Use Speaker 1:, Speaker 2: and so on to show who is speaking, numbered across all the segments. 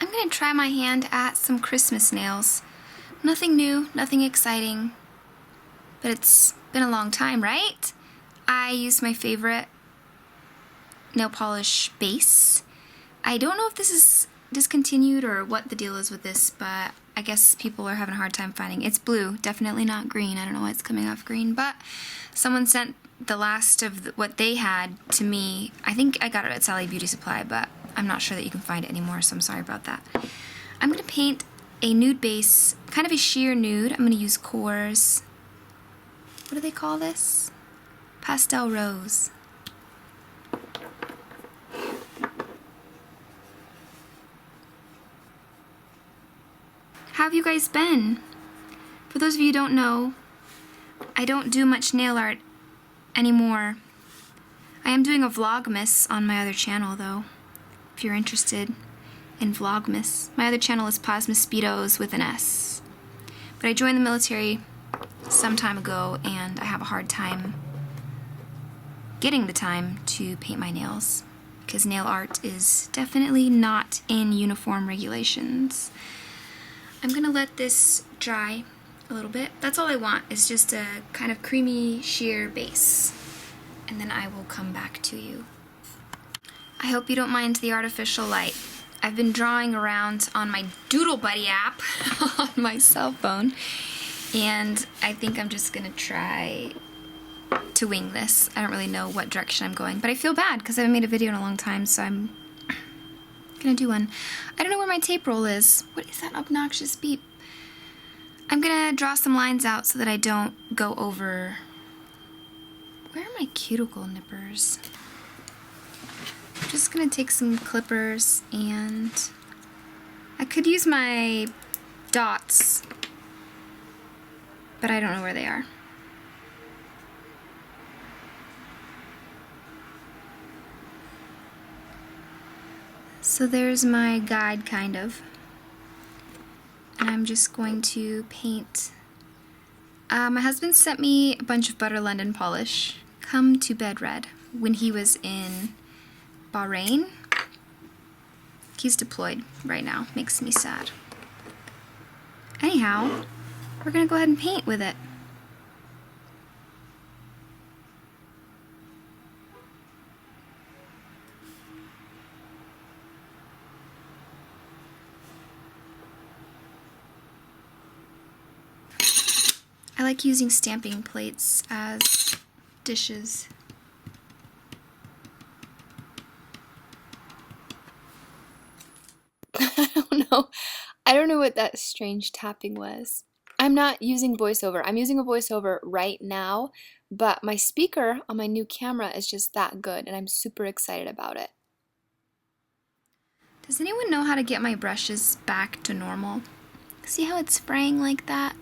Speaker 1: I'm gonna try my hand at some Christmas nails. Nothing new, nothing exciting, but it's been a long time, right? I used my favorite nail polish base. I don't know if this is discontinued or what the deal is with this, but I guess people are having a hard time finding it. It's blue, definitely not green. I don't know why it's coming off green, but someone sent the last of what they had to me. I think I got it at Sally Beauty Supply, but I'm not sure that you can find it anymore, so I'm sorry about that. I'm gonna paint a nude base, kind of a sheer nude. I'm gonna use Core's, what do they call this? Pastel Rose. How have you guys been? For those of you who don't know, I don't do much nail art anymore. I am doing a Vlogmas on my other channel though, if you're interested in Vlogmas. My other channel is Plasma Speedos with an S. But I joined the military some time ago and I have a hard time getting the time to paint my nails because nail art is definitely not in uniform regulations. I'm gonna let this dry a little bit. That's all I want, is just a kind of creamy sheer base. And then I will come back to you. I hope you don't mind the artificial light. I've been drawing around on my Doodle Buddy app on my cell phone, and I think I'm just gonna try to wing this. I don't really know what direction I'm going, but I feel bad because I haven't made a video in a long time, so I'm gonna do one. I don't know where my tape roll is. What is that obnoxious beep? I'm gonna draw some lines out so that I don't go over. Where are my cuticle nippers? I'm just gonna take some clippers and I could use my dots, but I don't know where they are. So there's my guide, kind of. And I'm just going to paint. My husband sent me a bunch of Butter London polish, Come to Bed Red, when he was in Bahrain. He's deployed right now, makes me sad. Anyhow, we're gonna go ahead and paint with it. I like using stamping plates as dishes. I don't know what that strange tapping was. I'm not using voiceover. I'm using a voiceover right now, but my speaker on my new camera is just that good, and I'm super excited about it. Does anyone know how to get my brushes back to normal? See how it's spraying like that?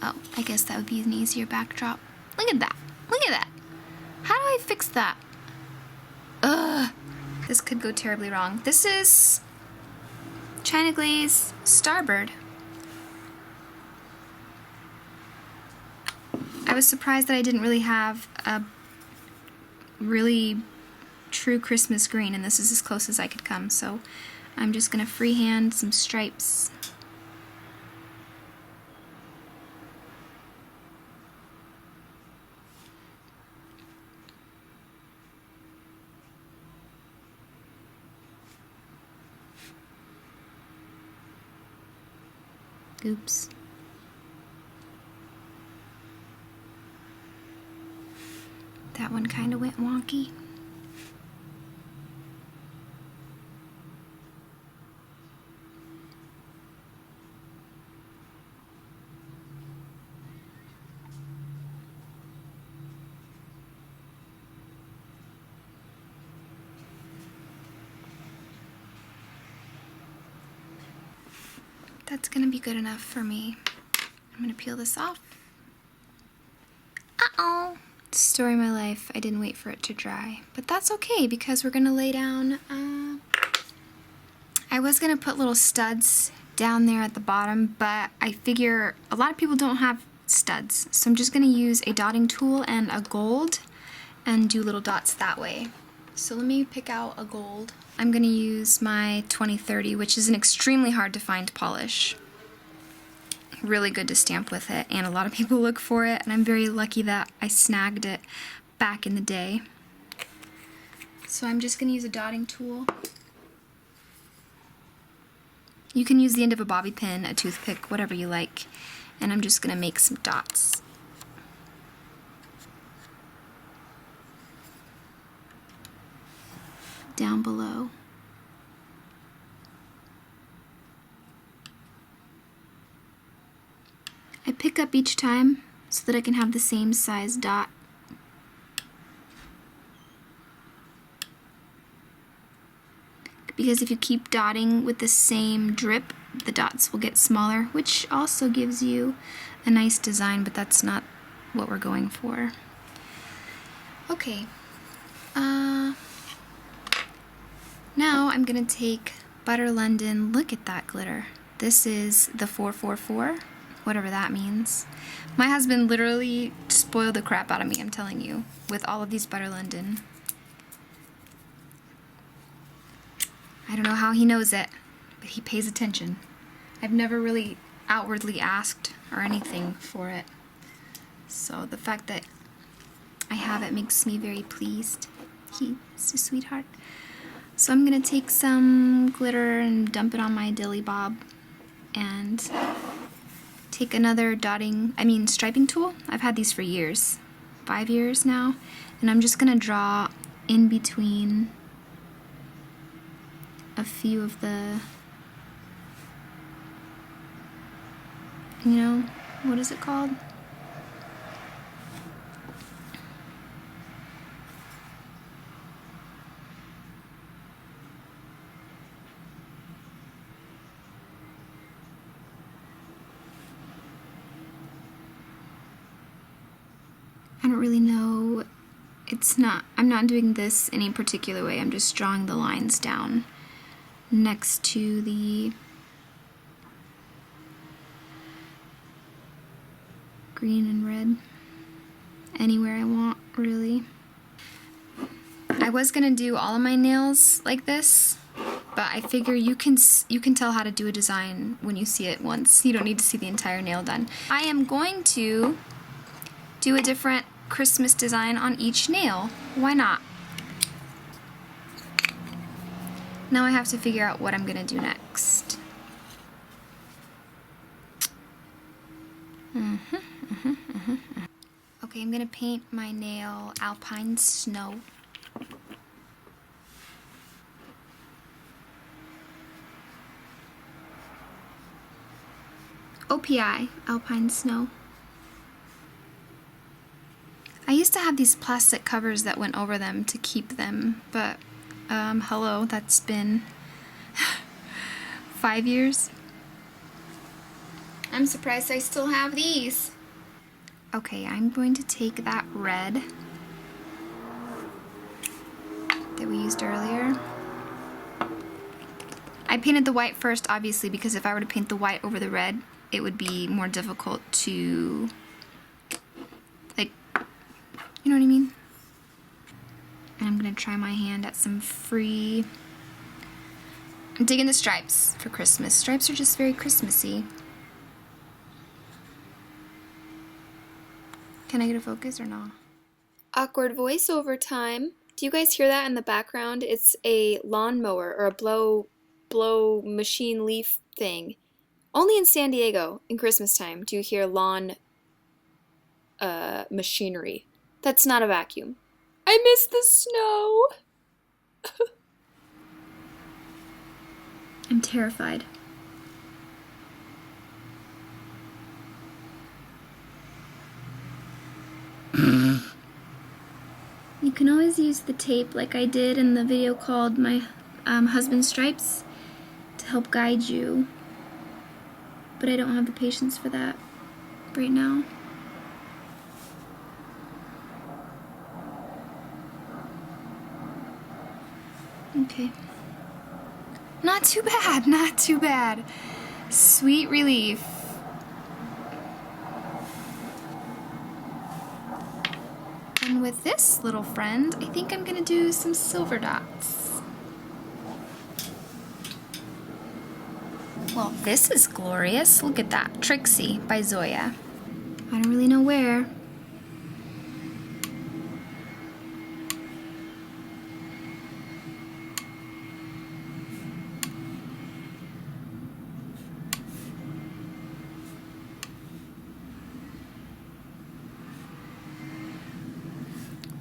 Speaker 1: Oh, I guess that would be an easier backdrop. Look at that. Look at that. How do I fix that? Ugh. This could go terribly wrong. This is China Glaze Starbird. I was surprised that I didn't really have a really true Christmas green, and this is as close as I could come, so I'm just gonna freehand some stripes. Oops. That one kind of went wonky. That's gonna be good enough for me. I'm gonna peel this off. Uh-oh. Story of my life. I didn't wait for it to dry. But that's okay because we're gonna lay down, I was gonna put little studs down there at the bottom, but I figure a lot of people don't have studs. So I'm just gonna use a dotting tool and a gold and do little dots that way. So let me pick out a gold. I'm gonna use my 2030, which is an extremely hard to find polish. Really good to stamp with it, and a lot of people look for it, and I'm very lucky that I snagged it back in the day. So I'm just gonna use a dotting tool. You can use the end of a bobby pin, a toothpick, whatever you like, and I'm just gonna make some dots. Down below. I pick up each time so that I can have the same size dot. Because if you keep dotting with the same drip, the dots will get smaller, which also gives you a nice design, but that's not what we're going for. Okay. Now I'm gonna take Butter London. Look at that glitter. This is the 444, whatever that means. My husband literally spoiled the crap out of me, I'm telling you, with all of these Butter London. I don't know how he knows it, but he pays attention. I've never really outwardly asked or anything for it. So the fact that I have it makes me very pleased. He's a sweetheart. So I'm gonna take some glitter and dump it on my dilly bob and take another striping tool. I've had these for years, 5 years now, and I'm just gonna draw in between a few of the, what is it called? I don't really know. I'm not doing this any particular way. I'm just drawing the lines down next to the green and red. Anywhere I want, really. I was gonna do all of my nails like this, but I figure you can tell how to do a design when you see it once. You don't need to see the entire nail done. I am going to do a different Christmas design on each nail. Why not? Now I have to figure out what I'm gonna do next. Okay, I'm gonna paint my nail Alpine Snow. OPI, Alpine Snow. I used to have these plastic covers that went over them to keep them, but hello, that's been 5 years. I'm surprised I still have these. Okay, I'm going to take that red that we used earlier. I painted the white first, obviously, because if I were to paint the white over the red, it would be more difficult to, like, you know what I mean? And I'm gonna try my hand at some free. I'm digging the stripes for Christmas. Stripes are just very Christmassy. Can I get a focus or not? Awkward voiceover time. Do you guys hear that in the background? It's a lawnmower or a blow machine leaf thing. Only in San Diego in Christmas time do you hear lawn machinery. That's not a vacuum. I miss the snow. I'm terrified. You can always use the tape like I did in the video called My Husband's Stripes to help guide you. But I don't have the patience for that right now. Okay. Not too bad, not too bad. Sweet relief. And with with this little friend, I think I'm gonna do some silver dots. Well, this is glorious. Look at that. Trixie by Zoya. I don't really know where.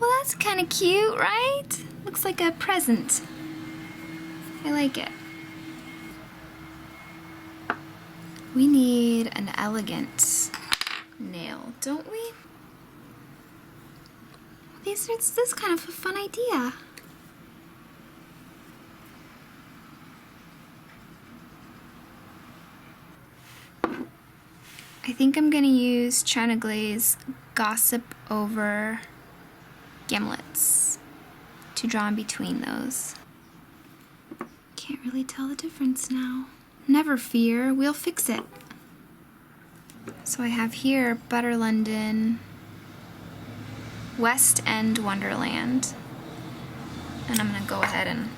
Speaker 1: Well, that's kind of cute, right? Looks like a present. I like it. We need an elegant nail, don't we? This is kind of a fun idea. I think I'm gonna use China Glaze Gossip Over Gimlets to draw in between those. Can't really tell the difference now. Never fear, we'll fix it. So I have here Butter London, West End Wonderland. And I'm gonna go ahead and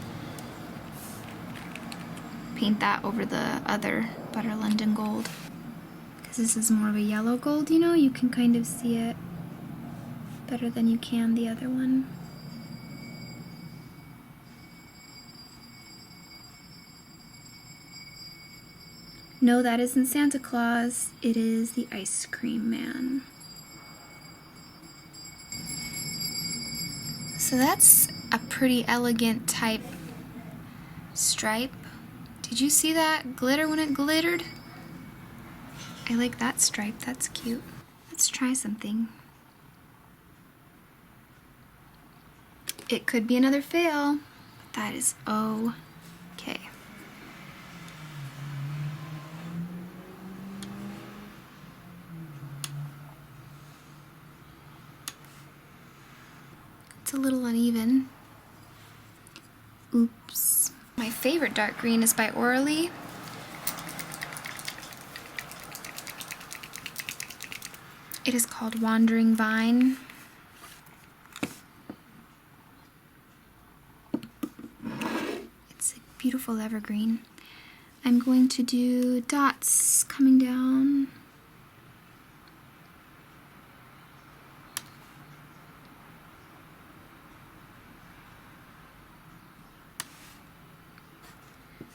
Speaker 1: paint that over the other Butter London gold. Because this is more of a yellow gold, you know, you can kind of see it better than you can the other one. No, that isn't Santa Claus. It is the Ice Cream Man. So that's a pretty elegant type stripe. Did you see that glitter when it glittered? I like that stripe. That's cute. Let's try something. It could be another fail, but that is okay. It's a little uneven. Oops. My favorite dark green is by Orally. It is called Wandering Vine. It's a beautiful evergreen. I'm going to do dots coming down.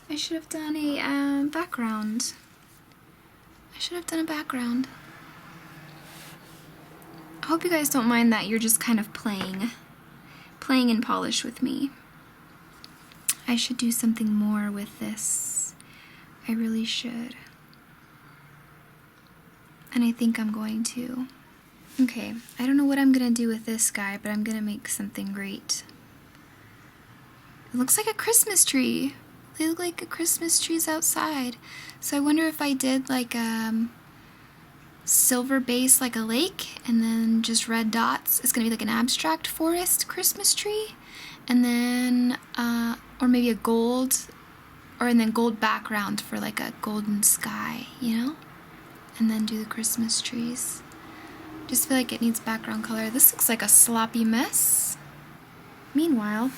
Speaker 1: I should have done a background. I should have done a background. I hope you guys don't mind that you're just kind of playing in polish with me. I should do something more with this. I really should. And I think I'm going to. Okay, I don't know what I'm gonna do with this guy, but I'm gonna make something great. It looks like a Christmas tree. They look like a Christmas trees outside. So I wonder if I did like a silver base like a lake and then just red dots. It's gonna be like an abstract forest Christmas tree. And then, or maybe a gold, and then gold background for like a golden sky, you know? And then do the Christmas trees. Just feel like it needs background color. This looks like a sloppy mess. Meanwhile,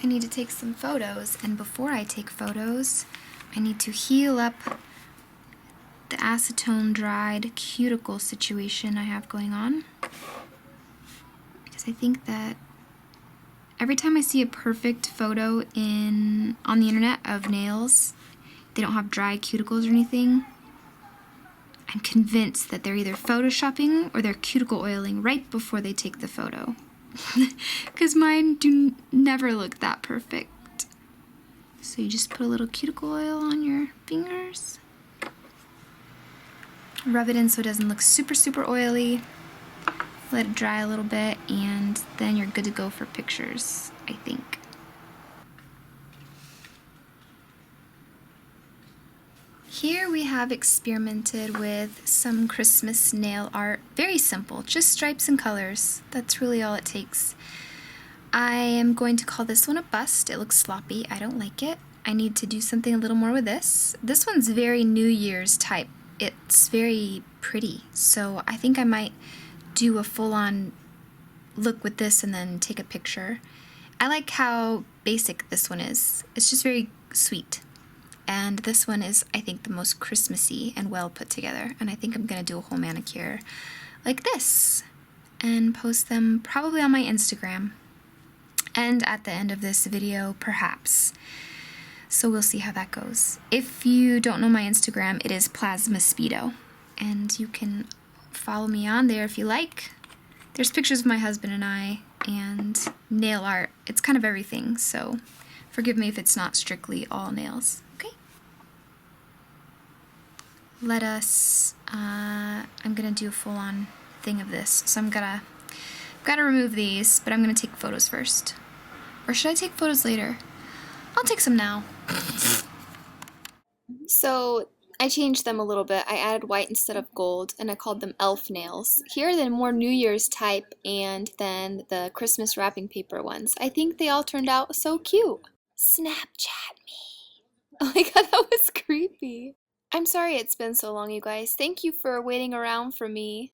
Speaker 1: I need to take some photos, and before I take photos, I need to heal up the acetone dried cuticle situation I have going on. Because I think that every time I see a perfect photo on the internet of nails, they don't have dry cuticles or anything, I'm convinced that they're either photoshopping or they're cuticle oiling right before they take the photo. Because mine never look that perfect. So you just put a little cuticle oil on your fingers. Rub it in so it doesn't look super oily. Let it dry a little bit, and then you're good to go for pictures, I think. Here we have experimented with some Christmas nail art. Very simple, just stripes and colors. That's really all it takes. I am going to call this one a bust. It looks sloppy. I don't like it. I need to do something a little more with this. This one's very New Year's type. It's very pretty, so I think I might do a full-on look with this and then take a picture. I like how basic this one is. It's just very sweet. And this one is, I think, the most Christmassy and well put together. And I think I'm going to do a whole manicure like this and post them probably on my Instagram. And at the end of this video, perhaps. So we'll see how that goes. If you don't know my Instagram, it is Plasma Speedo. And you can follow me on there if you like. There's pictures of my husband and I, and nail art. It's kind of everything, so forgive me if it's not strictly all nails. Okay? Let us, I'm gonna do a full-on thing of this. So gotta remove these, but I'm gonna take photos first. Or should I take photos later? I'll take some now. So I changed them a little bit. I added white instead of gold, and I called them elf nails. Here are the more New Year's type, and then the Christmas wrapping paper ones. I think they all turned out so cute. Snapchat me. Oh my god, that was creepy. I'm sorry it's been so long, you guys. Thank you for waiting around for me.